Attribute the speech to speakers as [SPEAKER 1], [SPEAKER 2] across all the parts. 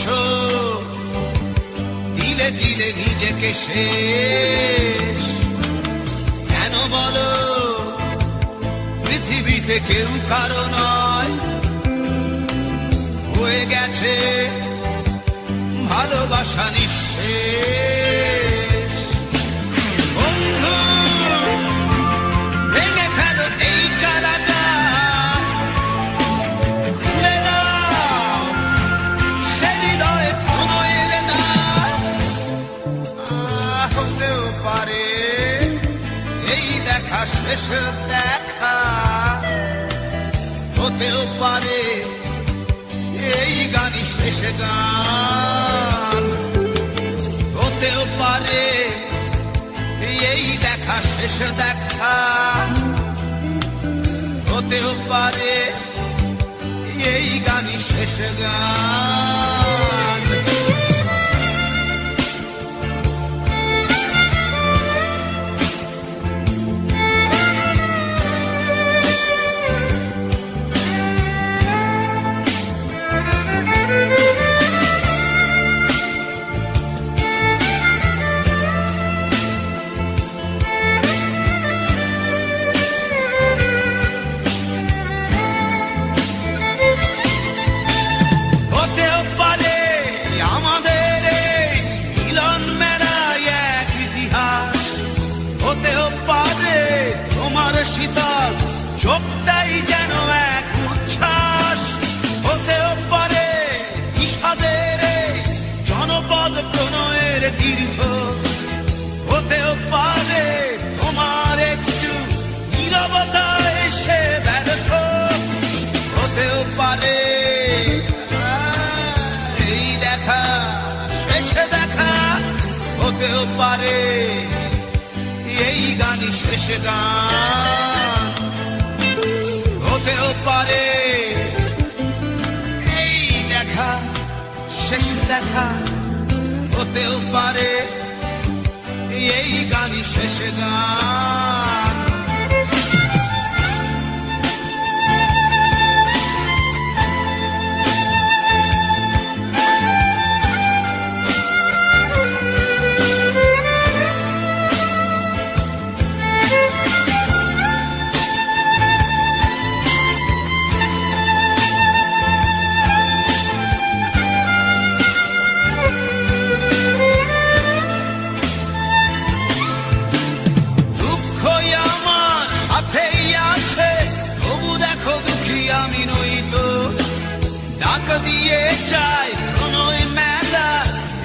[SPEAKER 1] করেছো দিলে দিলে নিজেকে শেষ। কেন বলো পৃথিবীতে কেউ কারো নয়, হয়ে গেছে ভালোবাসা নিঃশেষ। বন্ধু ভেঙে ফেলো এই কারাগার, খুলে দাও সে হৃদয়ে প্রণয়ের দ্বার। হতেও পারে এই দেখা শেষ দেখা, হতেও পারে এই গানই শেষ গান, হতেও পারে এই দেখা শেষ দেখা, হতেও পারে এই গানই শেষ গান। হতেও পারে তোমার শীতল চোখটাই যেন এক উচ্ছ্বাস, হতেও পারে বিষাদের জনপদ প্রণয়ের তীর্থ, হতেও পারে তোমার একটু নীরবতা এসে ব্যর্থ, হতেও পারে এই দেখা শেষে দেখা, হতেও পারে এই গানই শেষ গান, হতেও পারে এই দেখা শেষ দেখা, হতেও পারে এই গানই শেষ গান। আমি নই তো ডাক দিয়ে চাই প্রণয় মেলা,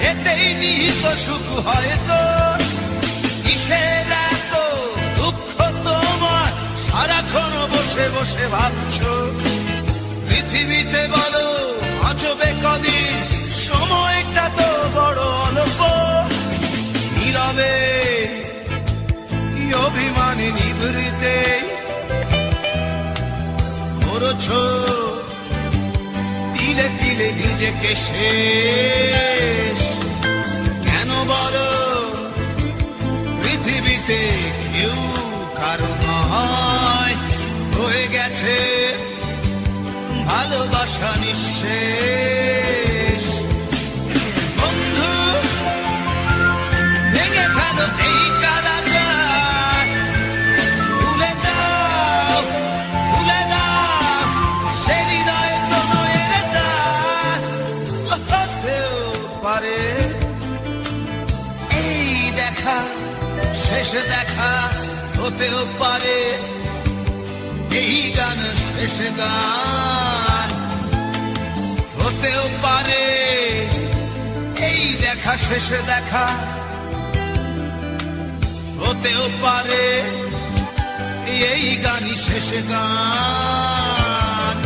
[SPEAKER 1] এতেই নিহিত সুখ হয়তো। কিসের এত দুঃখ তোমার সারাক্ষণ বসে বসে ভাবছো, পৃথিবীতে বলো বাঁচবে কদিন, সময়টা তো বড় অল্প। নীরবে অভিমানী নিভৃতে করেছো দিলে দিলে নিজেকে শেষ। কেন বলো পৃথিবীতে কেউ কারো নয়, হয়ে গেছে ভালোবাসা নিঃশেষ। বন্ধু ভেঙে ফেলো এই কারাগার, খুলে দাও খুলে দাও সে হৃদয়ে প্রণয়ের দ্বার। হতেও পারে এই দেখা শেষ দেখা, হতেও পারে এই গান শেষ গান, হতেও পারে এই দেখা শেষ দেখা, হতেও পারে এই গানই শেষ গান।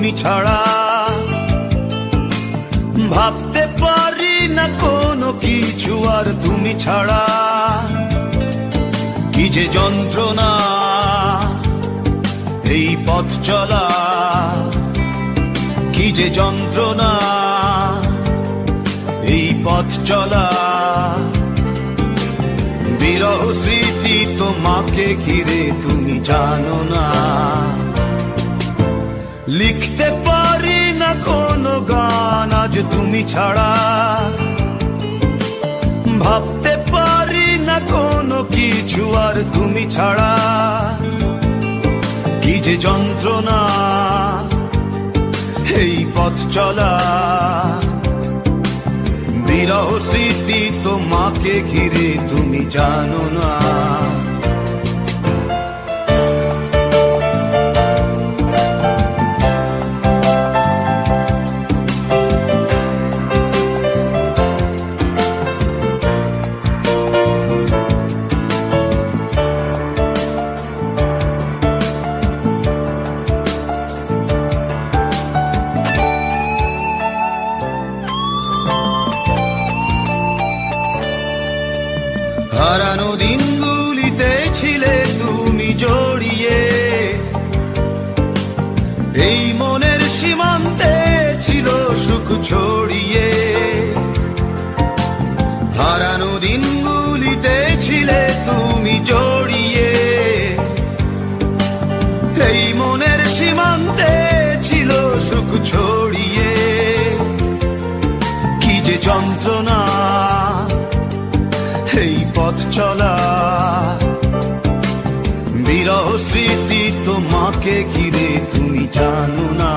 [SPEAKER 1] তুমি ছাড়া। ভাবতে পারি না কোনো কিছু আর তুমি ছাড়া। কি যে যন্ত্রণা এই পথ চলা, কি যে যন্ত্রণা এই পথ চলা। বিরহ স্মৃতি তোমাকে ঘিরে তুমি জানো না। লিখতে পারি না কোনো গান আজ তুমি ছাড়া। ভাবতে পারি না কোনো কিছু আর তুমি ছাড়া। কি যে যন্ত্রণা এই পথ চলা। বিরহ স্মৃতি তোমাকে ঘিরে তুমি জানো না। হারানো দিনগুলিতে ছিলে তুমি জড়িয়ে। এই মনের সীমান্তে ছিল সুখ ছড়িয়ে। হারানো দিনগুলিতে ছিলে তুমি জড়িয়ে। এই মনের সীমান্তে ছিল সুখ ছড়িয়ে। কি যে যন্ত্রণা এই পথ চলা। বিরহ স্মৃতি তোমাকে ঘিরে তুমি জানো না।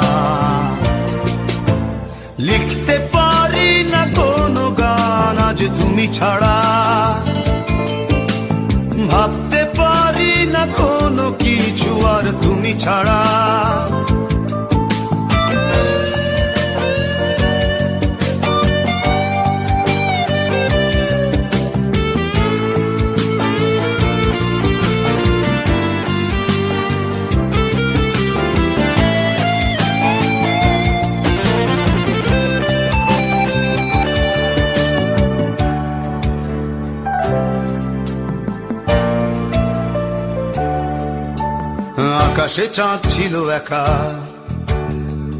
[SPEAKER 1] লিখতে পারি না কোনো গান আজ তুমি ছাড়া। ভাবতে পারি না কোনো কিছু আর তুমি ছাড়া। আকাশে চাঁদ ছিল একা,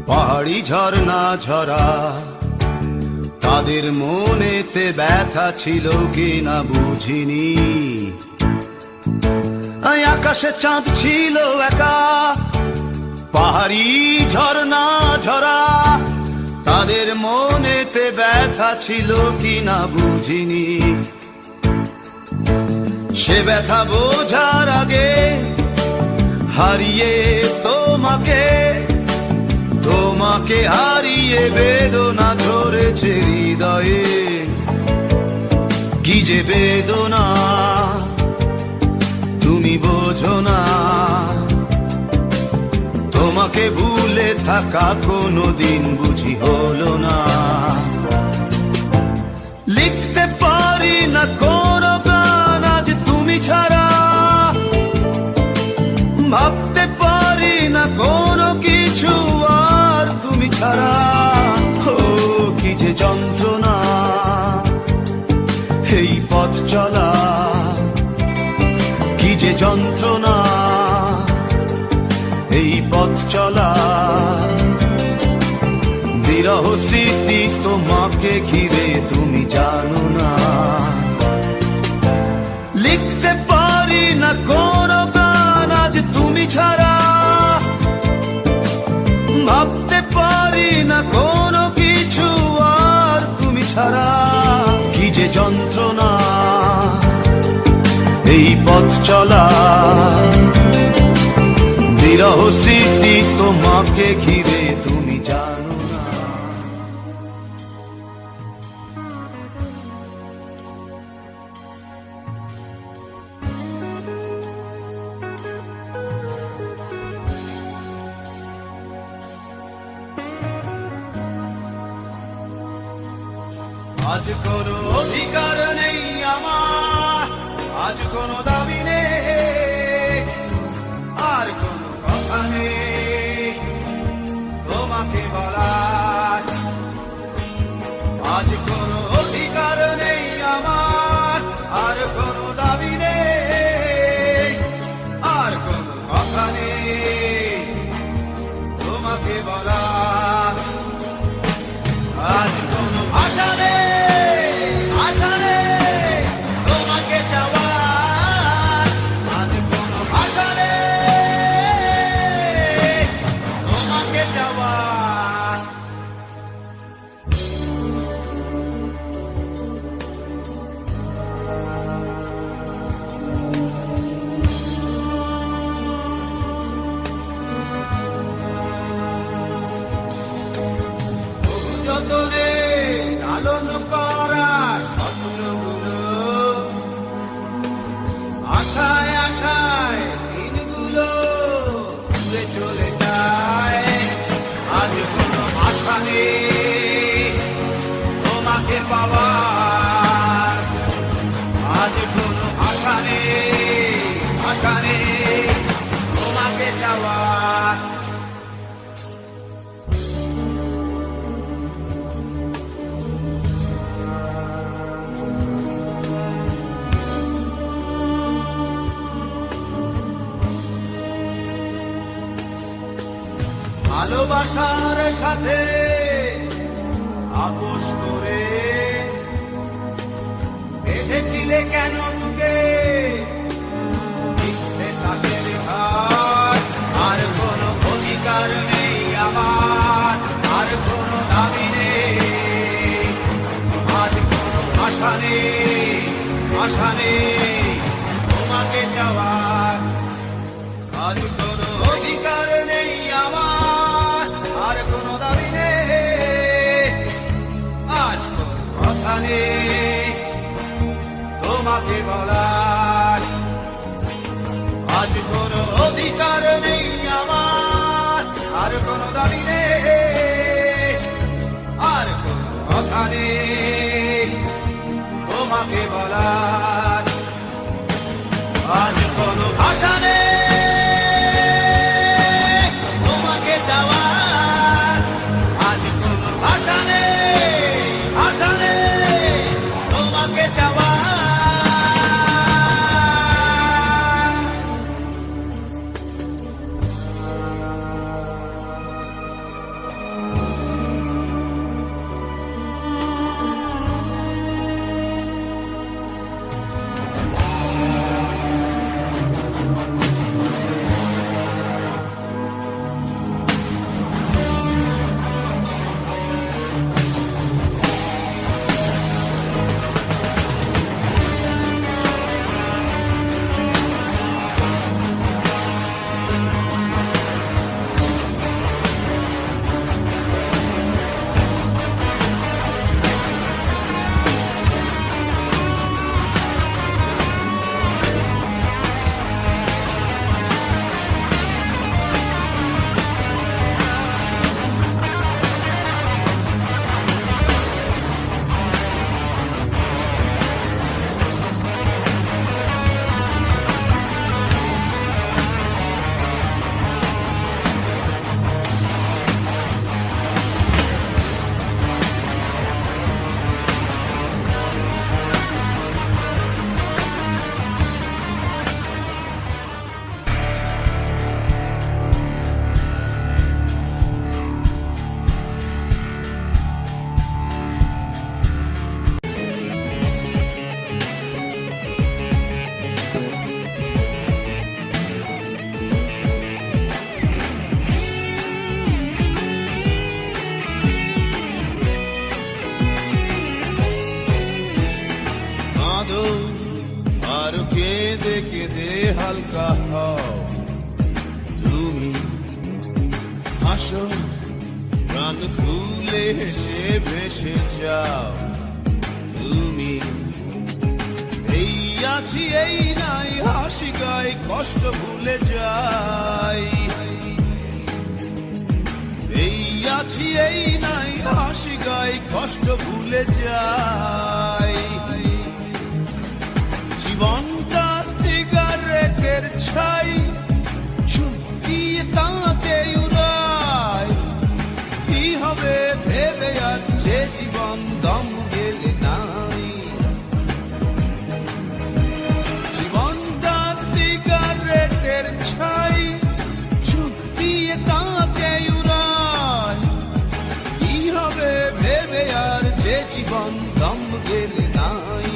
[SPEAKER 1] পাহাড়ি ঝর্ণা ঝরা। তাদের মনেতে ব্যথা ছিল কিনা বুঝিনি। আকাশে চাঁদ ছিল একা, পাহাড়ি ঝর্ণা ঝরা। তাদের মনেতে ব্যথা ছিল কিনা বুঝিনি। সে ব্যথা বোঝার আগে হারিয়ে তোমাকে, তোমাকে হারিয়ে বেদনা ধরেছে হৃদয়ে। কি যে বেদনা তুমি বোঝো না। তোমাকে ভুলে থাকা কোনোদিন বুঝি হলো না। লিখতে পারি না কোনো গান আজ তুমি ছাড়া। ভাবতে পারি না কোনো কিছু আর তুমি ছাড়া। ও কি যে যন্ত্রণা এই পথ চলা। কি যে যন্ত্রণা এই পথ চলা। বিরহ স্মৃতি তোমাকে ঘিরে তুমি জানো না। লিখতে পারি না কোনো গান আজ তুমি ছাড়া। ভাবতে পারি না কোনো কিছু আর তুমি ছাড়া। কি যে যন্ত্রণা এই পথ চলা। বিরহ স্মৃতি তোমাকে ঘিরে তুমি জানো না। আজ কোনো অধিকার নেই আমার, আজ কোনো দাবি নেই, আর কোনো কথা নেই। যেখানে তোমাকে যাওয়ার। ভালোবাসার সাথে আপোষ করে বেঁধেছিলে কেন তোকে মিথ্যে তাকের ঘাট। আর কোনো অধিকার নেই আমার, আর কোনো দাবি নেই, আজ কোনো আশা নেই, আশা নেই তোমাকে যাওয়ার। আজ কোনো অধিকার নেই আমার, আর কোনো দাবি নেই, আজ কোনো কথা নেই তোমাকে বলার। আজ কোনো অধিকার নেই আমার, আর কোনো দাবি নেই, আর কোনো কথা নেই তোমাকে বলার। আজ কোনো ভাষা নেই তোমাকে যাওয়ার, আজ কোনো ভাষা নেই, ভাষা নেই তোমাকে যাওয়ার। আর কেঁদে কেঁদে হালকা হও তুমি, হাসো প্রাণ খুলে হেসে ভেসে যাও তুমি। এই আছি এই নাই হাসি গাই কষ্ট ভুলে যাই, এই আছি এই নাই হাসি গাই কষ্ট ভুলে যাই। জীবনটা সিগারেটের ছাই, চুপিয়ে তাকে উড়ায়। কি হবে ভেবে আর যে জীবন দম গেলে নাই। জীবনটা সিগারেটের ছাই, চুপিয়ে তাকে উড়ায়। কি হবে ভেবে আর যে জীবন দম গেলে নাই।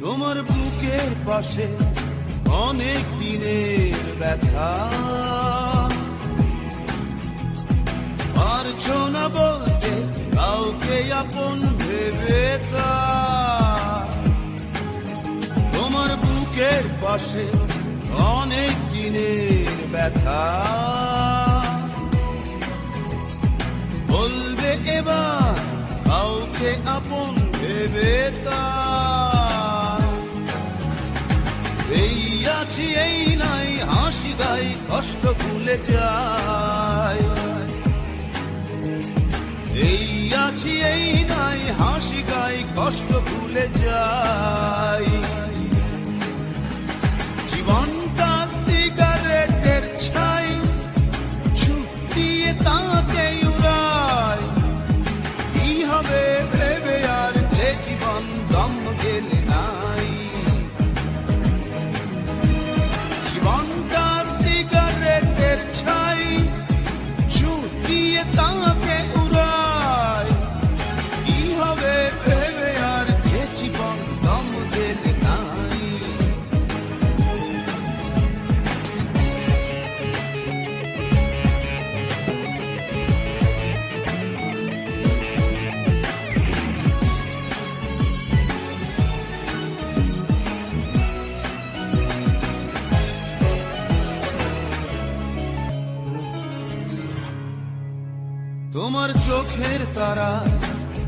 [SPEAKER 1] তোমার বুকের পাশে অনেক দিনের ব্যথা, পারছো না বলতে কাউকে আপন ভেবে তা। তোমার বুকের পাশে অনেক দিনের ব্যথা, বলবে এবার কাউকে আপন ভেবে তা। এই আছি এই নাই গাই কষ্ট ভুলে যাই। এই আছি এই নাই হাসি গাই কষ্ট ভুলে যাই। জীবনটা সিগারেটের ছাই, ছুট দিয়ে তাকে উড়াই। কি হবে ভেবে আর যে জীবন দম গেলে নাই। জীবনটা সিগারেটের ছাই, ছুট দিয়ে তাকে উড়াই। কি হবে ভেবে আর যে জীবন দম গেলে নাই। তোমার চোখের তারা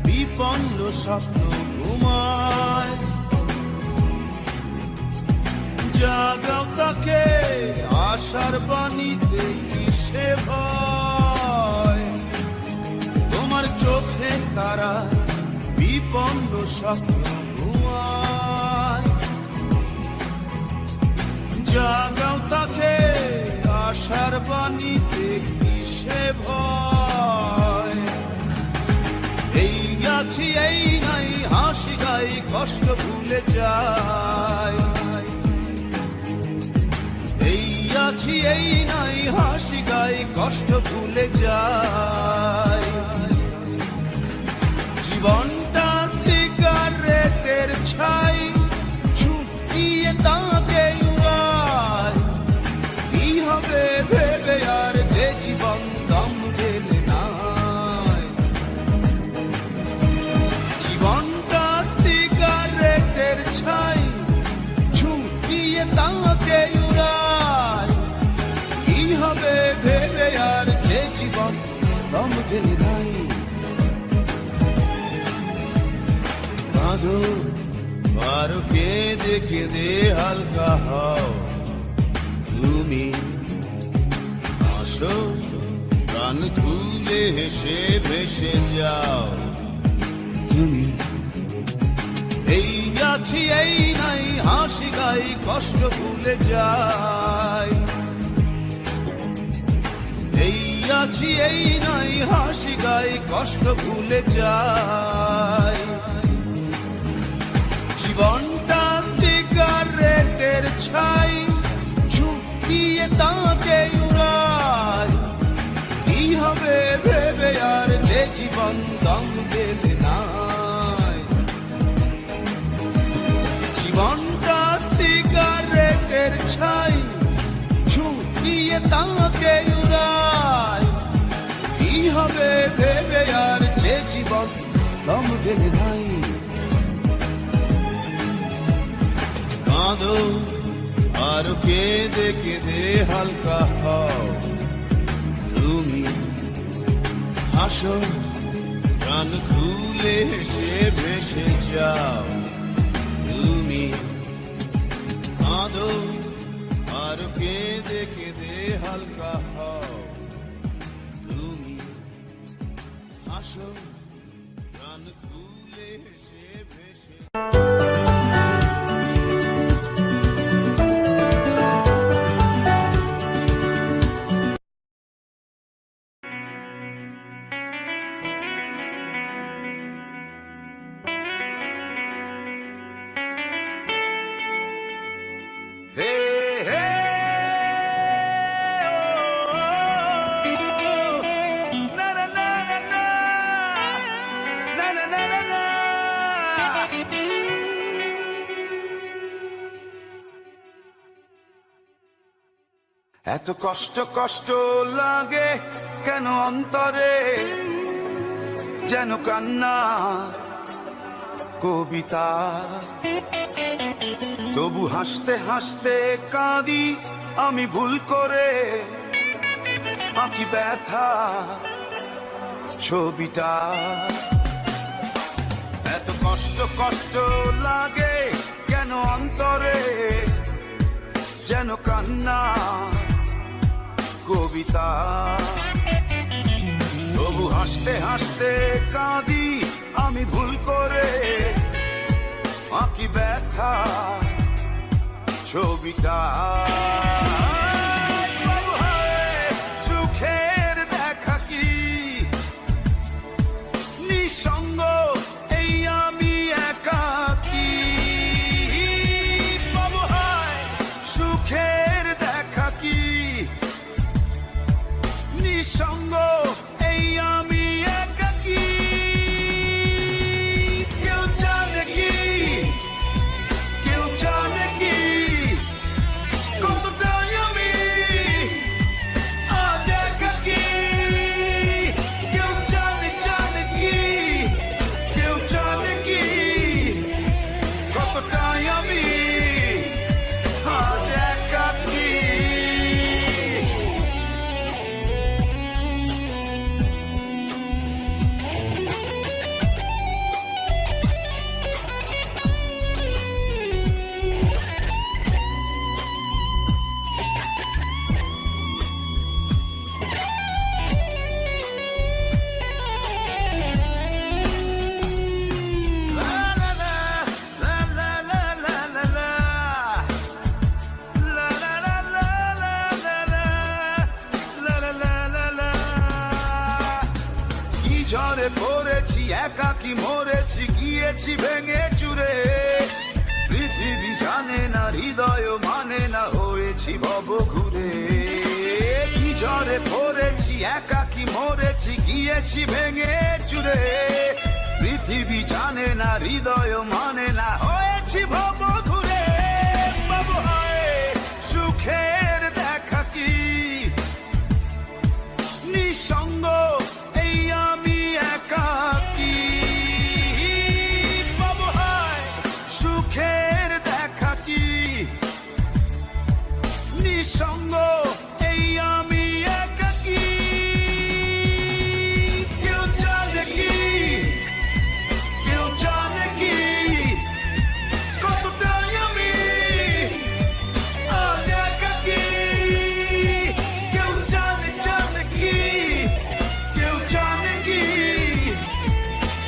[SPEAKER 1] বিপন্ন স্বপ্ন ঘুমায়। জাগাও তাকে আশার বাণীতে কিসে ভয়। তোমার চোখের তারা বিপন্ন স্বপ্ন ঘুমায়। জাগাও তাকে আশার বাণীতে কিসে ভয়। এই আছি এই নাই হাসি গাই কষ্ট ভুলে যাই। এই আছি এই নাই হাসি গাই কষ্ট ভুলে যাই। জীবনটা সিগারেটের ছাই, ছুট দিয়ে তাকে উড়াই। কি হবে ভেবে আর যে জীবন দম গেলে নাই। জীবনটা সিগারেটের ছাই, ছুট দিয়ে তাকে উড়াই। কি হবে ভেবে আর যে জীবন দম গেলে নাই। কাঁদো আর কেঁদে কেঁদে হালকা হও তুমি। হাসো প্রাণ খুলে হেসে ভেসে যাও তুমি। এই আছি এই নাই হাসি গাই কষ্ট ভুলে যাই। এই আছি এই নাই হাসি গাই কষ্ট ভুলে যাই। জীবনটা সিগারেটের ছাই, ছুট দিয়ে তাকে উড়াই। কি হবে ভেবে আর যে জীবন দম গেলে নাই। জীবনটা সিগারেটের ছাই, ছুট দিয়ে তাকে উড়াই। কি হবে ভেবে আর যে জীবন দম গেলে নাই। কাঁদো আর কেঁদে কেঁদে হালকা হও তুমি। হাসো প্রাণ খুলে হেসে ভেসে যাও তুমি। কাঁদো আর কেঁদে কেঁদে হালকা হও তুমি। হাসো প্রাণ খুলে হেসে ভেসে। এত কষ্ট কষ্ট লাগে কেন অন্তরে, যেন কান্না কবিতা। তবু হাসতে হাসতে কাঁদি আমি ভুল করে, আঁকি ব্যথা ছবিটা। এত কষ্ট কষ্ট লাগে কেন অন্তরে, যেন কান্না কবিতা। তবু হাসতে হাসতে কাঁদি আমি ভুল করে, আঁকি ব্যথা ছবিটা। সুখের দেখা কি নিঃসঙ্গ এই আমি একাকী। বাবু হায় সুখের দেখা কি নিঃসঙ্গ এই আমি একাকী। কেউ জানে কি, কেউ জানে কি কতটাই আমি আজ একাকী। কেউ জানে, জানে কি, কেউ জানে কি কতটাই আমি আজ একাকী। ঝড়ে পড়েছি একাকি মরেছি গিয়েছি ভেঙে চুরে। পৃথিবী জানে না হৃদয় মানে না হয়েছি ভব ঘুরে। কি ঝড়ে পড়েছি একাকি মরেছি গিয়েছি ভেঙে চুরে। পৃথিবী জানে না হৃদয় মানে না হয়েছি ভব ঘুরে। বাবু হায় সুখের দেখা কি নিঃসঙ্গ এই আমি একাকী। বাবু হায় সুখের দেখা কি নিঃসঙ্গ এই আমি একাকী। কেউ জানে কি, কেউ জানে কি কতটাই আমি আজ একাকী। কেউ জানে, জানে কি, কেউ জানে কি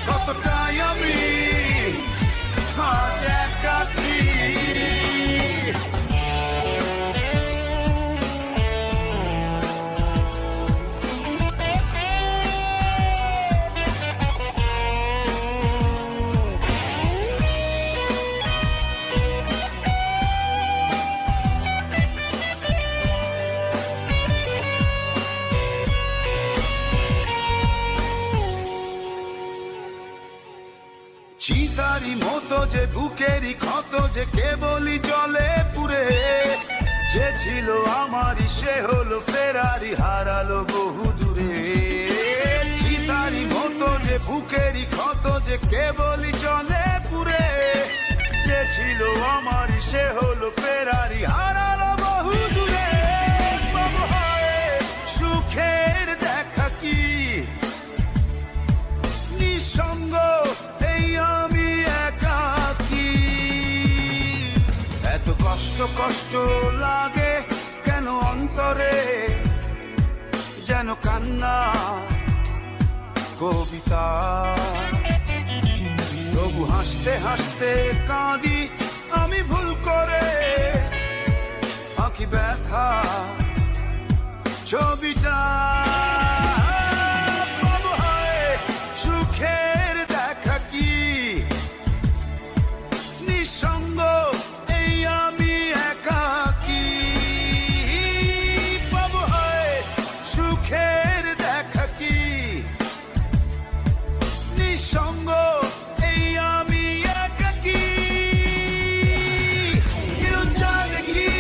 [SPEAKER 1] কতটাই আমি আজ একাকী। চিতারি মতো যে বুকেরই ক্ষত যে কেবলই জলে পুরে। যে ছিল আমারই সে হলো ফেরারি হারালো বহু দূরে। চিতারি মতো যে বুকেরই ক্ষত যে কেবলই জলে পুরে। যে ছিল আমারই সে হলো ফেরারি হারালো বহু দূরে। বাবু হায় সুখের দেখা কি নিঃসঙ্গ এই আমি একাকী। এত কষ্ট কষ্ট লাগে কেন অন্তরে, যেন কান্না কবিতা। তবু হাসতে হাসতে কাঁদি আমি ভুল করে, আঁকি ব্যথা ছবিটা। বাবু হায় সুখের দেখা কি নিঃসঙ্গ এই আমি একাকী। বাবু হায় সুখের দেখা কি নিঃসঙ্গ এই আমি একাকী। কেউ জানে কি,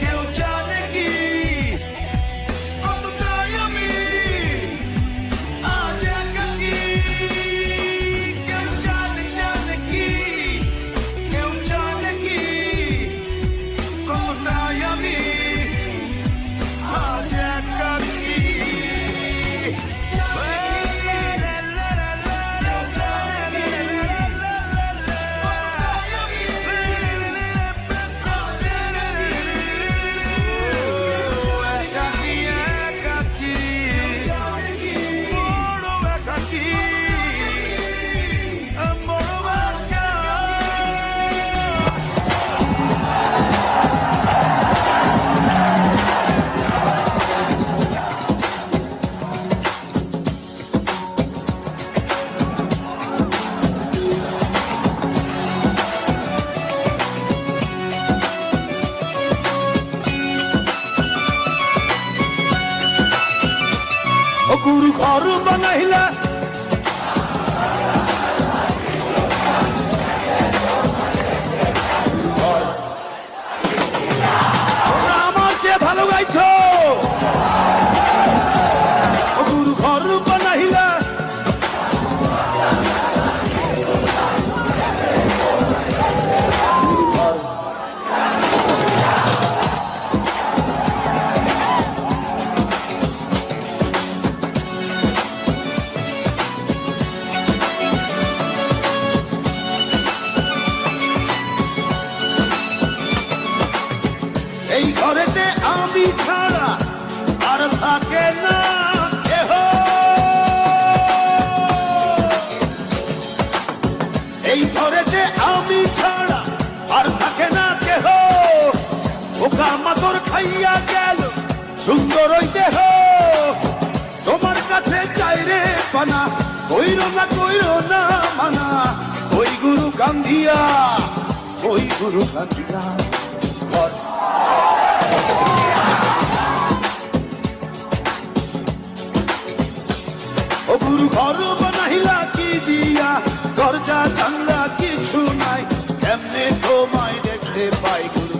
[SPEAKER 1] কেউ জানে কি কতটা গুরু ঘর বানাইলা আমার চেয়ে ভালো গাইছো গুরু ঘর বানাইলা এই ঘরেতে আমি ছাড়া আর থাকে না কেহ এই ঘরেতে আমি ছাড়া আর থাকে না কেহ ওকা মাতর খাইয়া গেল সুন্দর ওই দেহ তোমার কাছে চাই রে পানা কইর না মানা ওই গুরু কান্দিয়া ও গুরু ঘর বানাইলা কি দিয়া দরজা জানলা কিছু নাই কেমনে তোমায় দেখতে পাই গুরু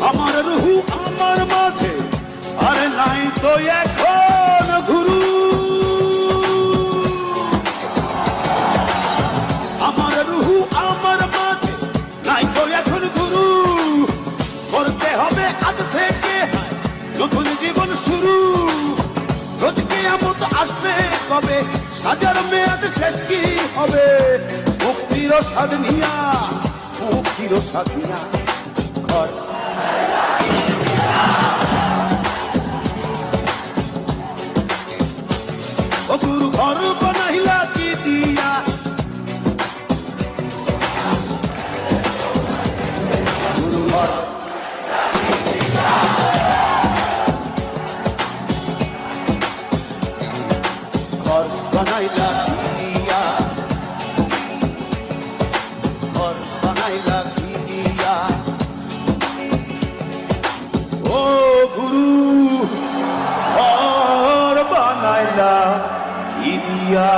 [SPEAKER 1] আমার রুহু আমার মাঝে আরে নাই তো এখন গুরু আমার রুহু আমার মাঝে নাই তো এখন গুরু করতে হবে আজ থেকে নতুন জীবন শুরু রোজ কিয়ামত আসবে কবে সাজার মেয়াদ শেষ কি হবে মুক্তির স্বাদ নিয়া ঘর ও গুরু ঘর বানাইলা কি দিয়া গুরু ঘর বানাইলা কি দিয়া ঘর বানাইলা কি দিয়া ও গুরু ঘর বানাইলা কি দিয়া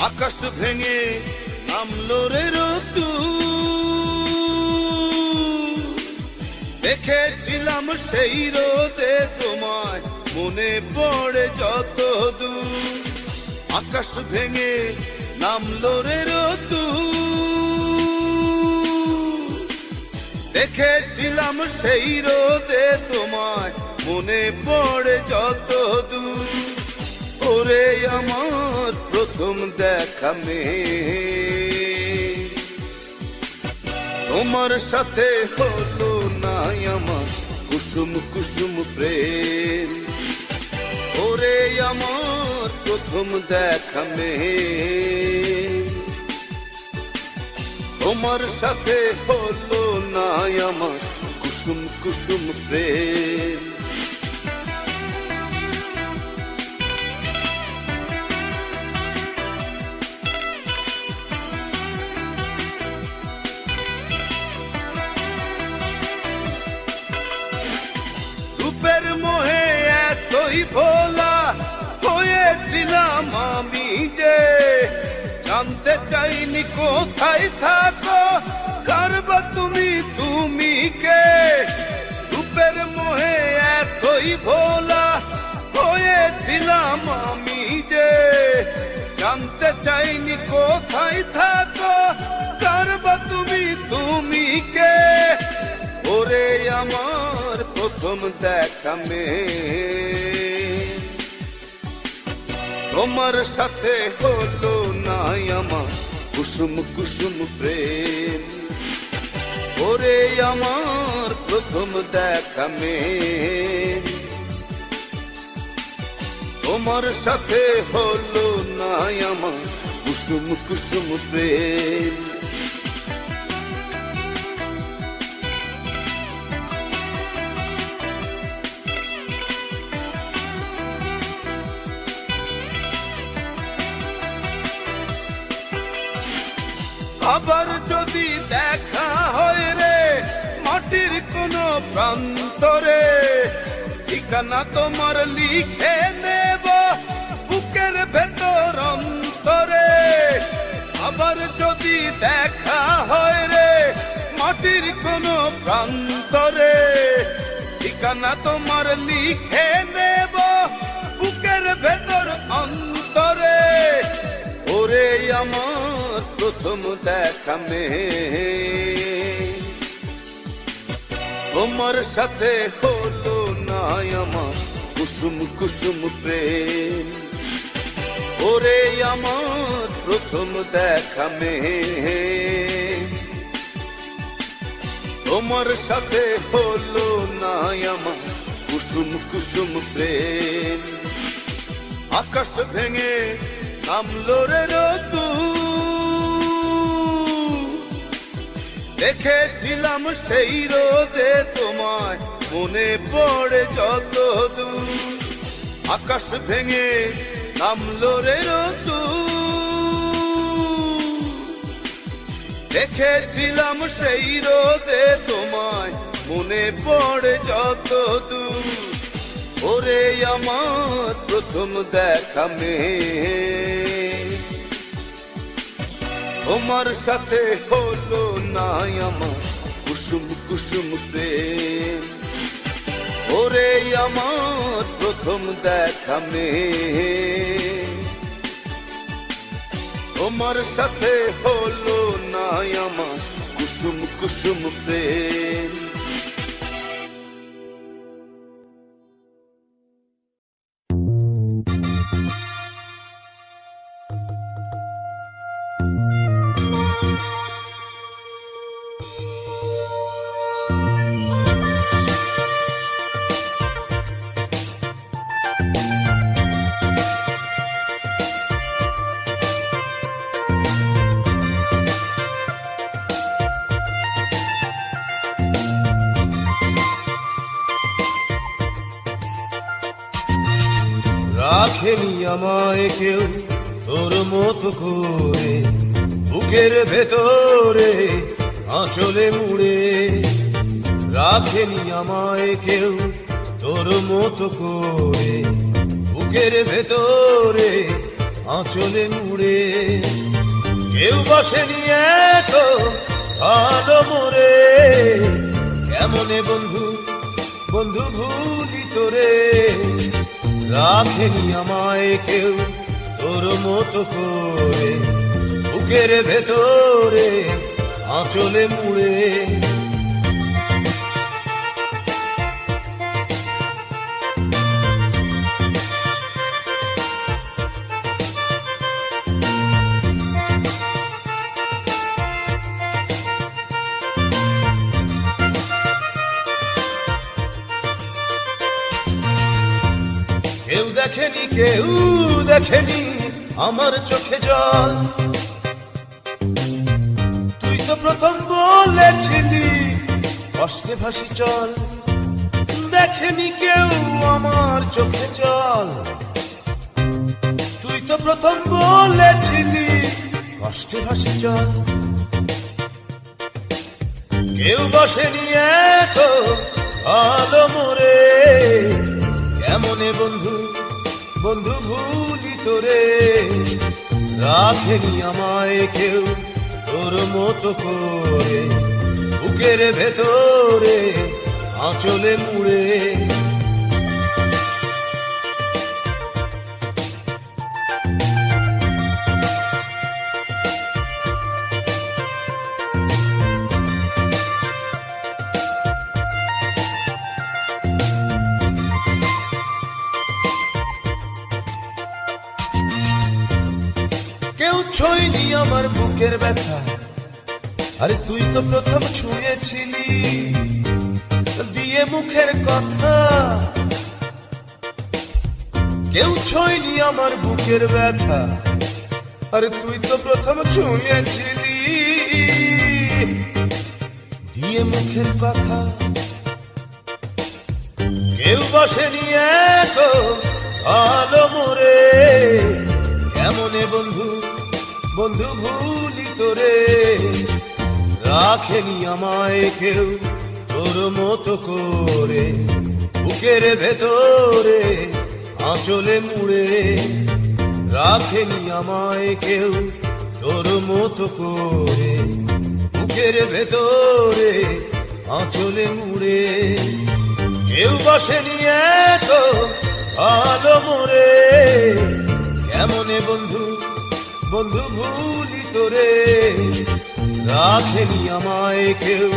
[SPEAKER 1] আকাশ ভেঙে নামলো রে দেখেছিলাম সেই রোদে তোমায় মনে পড়ে যত দূর আকাশ ভেঙে নামলো রে দেখেছিলাম সেই রোদে তোমায় মনে পড়ে যত দূর ওরে আমার প্রথম দেখা তোমার সাথে হলো না আমার কুসুম কুসুম প্রেম ওরে আমার প্রথম দেখা তোমার সাথে হলো না আমার কুসুম কুসুম প্রেম রূপের মোহে এতই ভোলা হয়েছিলাম আমি যে জানতে চাইনি কোথায় থাকো কারবা তুমি কে রূপের মোহে এতই ভোলা হয়েছিলাম আমি যে জানতে চাইনি কোথায় থাকো কারবা তুমি কে ওরে আমার প্রথম দেখা তোমার সাথে হলো না আমার কুসুম কুসুম প্রেম, ওরে আমার প্রথম দেখা মেয়ে। তোমার সাথে হলো না আমার কুসুম কুসুম প্রেম। আবার যদি দেখা হয় রে মাটির কোন প্রান্তরে, ঠিকানা তোমার লিখে নেব বুকের ভেতর অন্তরে। আবার যদি দেখা হয় রে মাটির কোন প্রান্তরে, ঠিকানা তোমার লিখে নেব বুকের ভেতর অন্তরে। ওরে আমার প্রথম দেখা মেয়ে, তোমার সাথে হলো না আমার কুসুম কুসুম প্রেম, ওরে আমার প্রথম দেখা মেয়ে। তোমার সাথে হলো না আমার কুসুম কুসুম প্রেম। আকাশ ভেঙে নামলো রে রোদ্দুর, দেখেছিলাম সেই রোদে তোমায় মনে পড়ে যত দূর। আকাশ ভেঙে নামলো রে রোদ্দুর, দেখেছিলাম সেই রোদে তোমায় মনে পড়ে যত দূর। ওরে আমার প্রথম দেখা মেয়ে, তোমার সাথে হলো না আমার কুসুম কুসুম প্রেম, ওরে আমার প্রথম দেখা মেয়ে। তোমার সাথে হলো না আমার কুসুম কুসুম প্রেম।
[SPEAKER 2] রাখেনি আমায় কেউ তোর মতো করে, বুকের ভেতরে আঁচলে মুড়ে। রাখেনি আমায় কেউ তোর মতো করে, বুকের ভেতরে আঁচলে মুড়ে। কেউ বসেনি এত ভালো মোরে, কেমনে বন্ধু বন্ধু ভুলি তোরে। রাখেনি আমায় কেউ তোর মতো করে, বুকের ভেতরে আঁচলে মুড়ে। কেউ দেখেনি কেউ দেখেনি আমার চোখে জল, তুই তো প্রথম বলেছিলি কষ্টে ভাসি চল। দেখেনি কেউ আমার চোখে জল, তুই তো প্রথম বলেছিলি কষ্টে ভাসি চল। কেউ বসেনি এত ভালো মোরে, কেমনে বন্ধু বন্ধু ভুলি তোরে। রাখেনি আমায় কেউ তোর মতো করে, বুকের ভেতরে আঁচলে মুড়ে। ছইনি আমার বুকের ব্যথা, আরে তুই তো প্রথম ছুঁয়েছিলি দিয়ে মুখের কথা। কেউ ছইনি আমার বুকের ব্যথা, আরে তুই তো প্রথম ছুঁয়েছিলি দিয়ে মুখের কথা। কেউ বসেনি এত ভালো মোরে, কেমনে বন্ধু বন্ধু ভুলি তোরে। রাখেনি আমায় কেউ তোর মতো করে, বুকের ভেতরে আঁচলে মুড়ে। রাখেনি আমায় কেউ তোর মতো করে, বুকের ভেতরে আঁচলে মুড়ে। কেউ বসেনি এত ভালো মোরে, কেমনে বন্ধু বন্ধু ভুলি তোরে। রাখেনি আমায় কেউ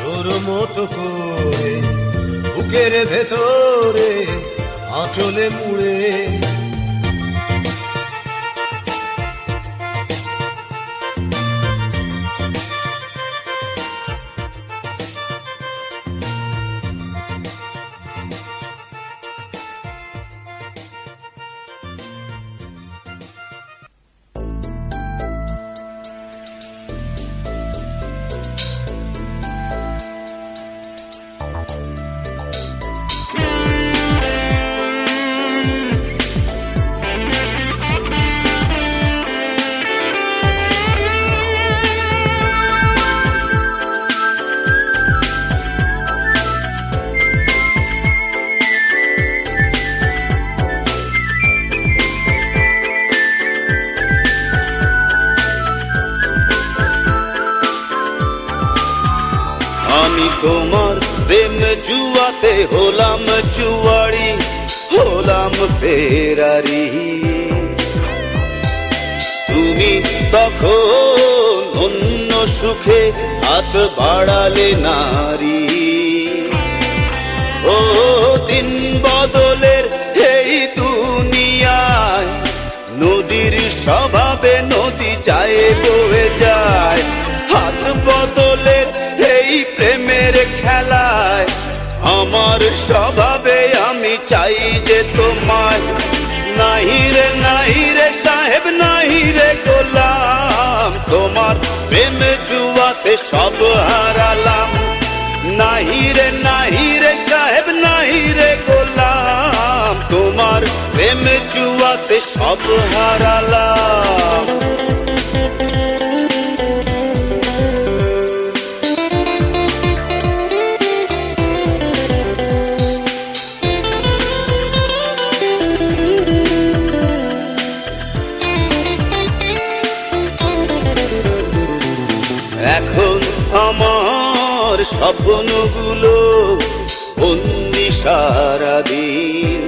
[SPEAKER 2] তোর মতো করে, বুকের ভেতরে আঁচলে মুড়ে।
[SPEAKER 3] আমি তোমার প্রেম জুয়াতে হলাম জুয়ারি, হলাম ফেরারি। তুমি তখন অন্য সুখে হাত বাড়ালে নারী। ও দিন বদলের এই দুনিয়ায়, নদীর স্বভাবে নদী যায় বয়ে যায়। হাত বদলের এই প্রেমের খেলায়, আমার স্বভাবে আমি চাই যে তোমায়। নাহি রে সাহেব নাহি রে গোলাম, তোমার প্রেম জুয়াতে সব হারালাম। নাহি রে সাহেব নাহি রে গোলাম, তোমার প্রেম জুয়াতে সব হারালাম। এখন আমার স্বপ্নগুলো বন্দি সারাদিন।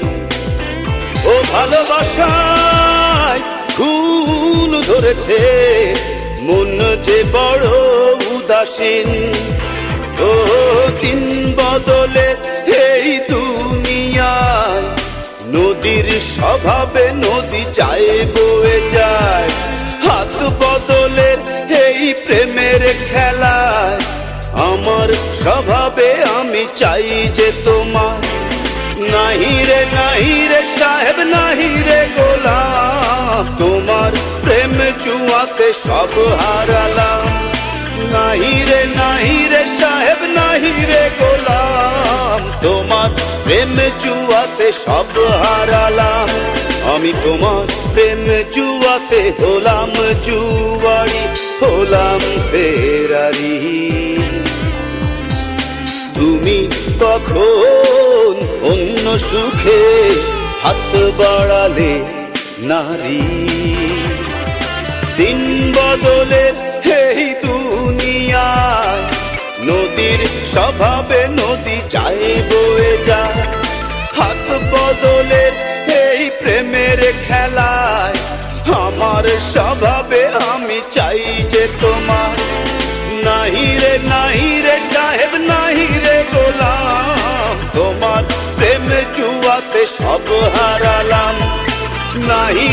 [SPEAKER 3] ও ভালোবাসায় খুন ধরেছে, মন যে বড় উদাসীন। ও দিন বদলে এই দুনিয়ায়, নদীর স্বভাবে নদী যায় বয়ে যায়। হাত বদলের এই প্রেমের খেলায়, আমার স্বভাবে আমি চাই যে তোমার। নাহি রে সাহেব নাহি রে গোলাম, তোমার প্রেম জুয়াতে সব হারালাম। নাহি রে সাহেব নাহি রে গোলাম, তোমার প্রেম জুয়াতে সব হারালাম। আমি তোমার প্রেম জুয়াতে হলাম জুয়ারি, হলাম ফেরারি। তুমি তখন অন্য সুখে হাত বাড়ালে নারী। দিন বদলের এই দুনিয়ায়, নদীর স্বভাবে নদী যায় বয়ে যায়। হাত বদলের এই প্রেমের খেলায়, আমার স্বভাবে আমি চাই যে তোমার। নাহি রে সাহেব নাহি রে গোলাম, তোমার প্রেম জুয়াতে সব হারালাম। নাহি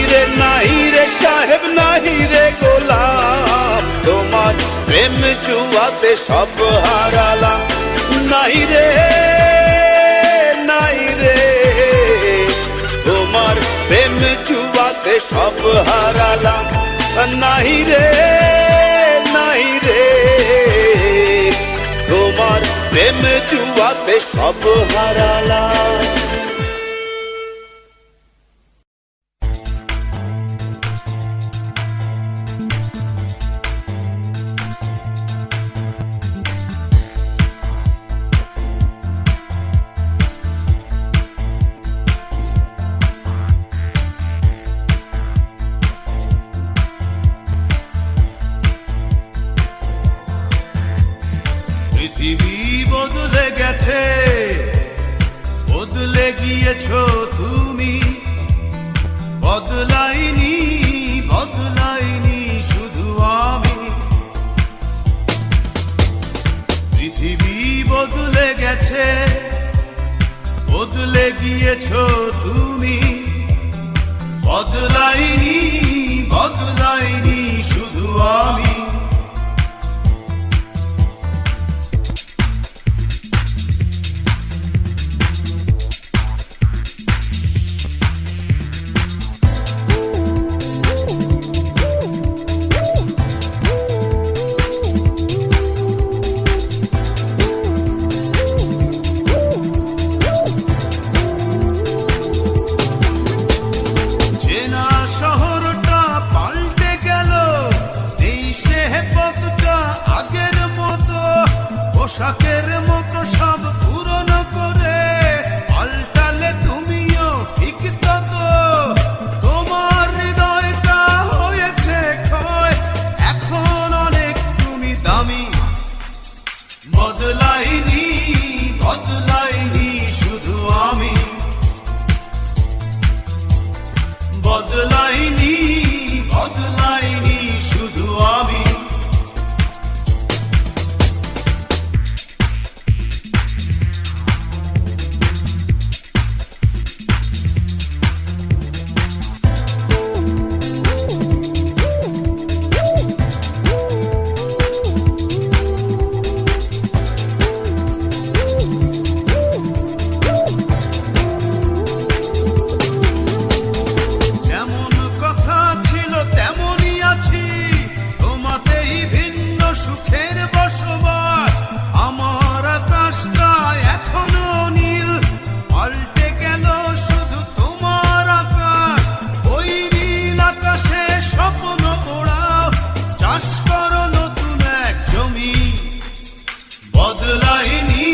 [SPEAKER 3] রে সাহেব নাহি রে গোলাম, তোমার প্রেম জুয়াতে সব হারালাম। নাই রে, নাই রে, তোমার প্রেম জুয়াতে সব হারালাম। নাই রে, নাই রে, তোমার প্রেম জুয়াতে সব হারালাম।
[SPEAKER 1] পৃথিবী বদলে গেছে, বদলে গিয়েছো তুমি। বদলাইনি, বদলাইনি শুধু আমি। পৃথিবী বদলে গেছে, বদলে গিয়েছো তুমি। বদলাইনি, বদলাইনি শুধু আমি। পোশাকের মতো সব পুরনো করে পাল্টালে তুমিও ঠিক তত। তোমার হৃদয়টা হয়েছে ক্ষয়, এখন অনেক তুমি দামি। বদলাইনি, বদলাইনি শুধু আমি। বদলাইনি, বদলাইনি শুধু আমি। বদলাইনি,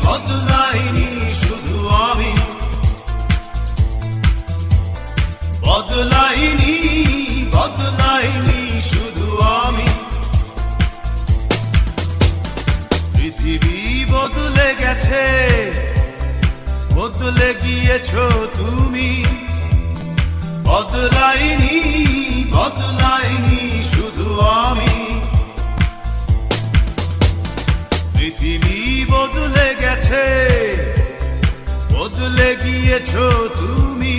[SPEAKER 1] বদলাইনি শুধু আমি। বদলাইনি, বদলাইনি শুধু আমি। পৃথিবী বদলে গেছে, বদলে গিয়েছো তুমি। বদলাইনি, বদলাইনি শুধু আমি। পৃথিবী বদলে গেছে, বদলে গিয়েছো তুমি।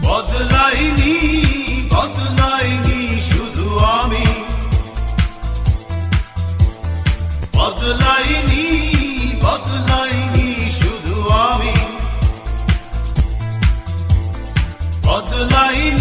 [SPEAKER 1] বদলাইনি, বদলাইনি শুধু আমি। বদলাইনি, বদলাইনি শুধু আমি। বদলাইনি।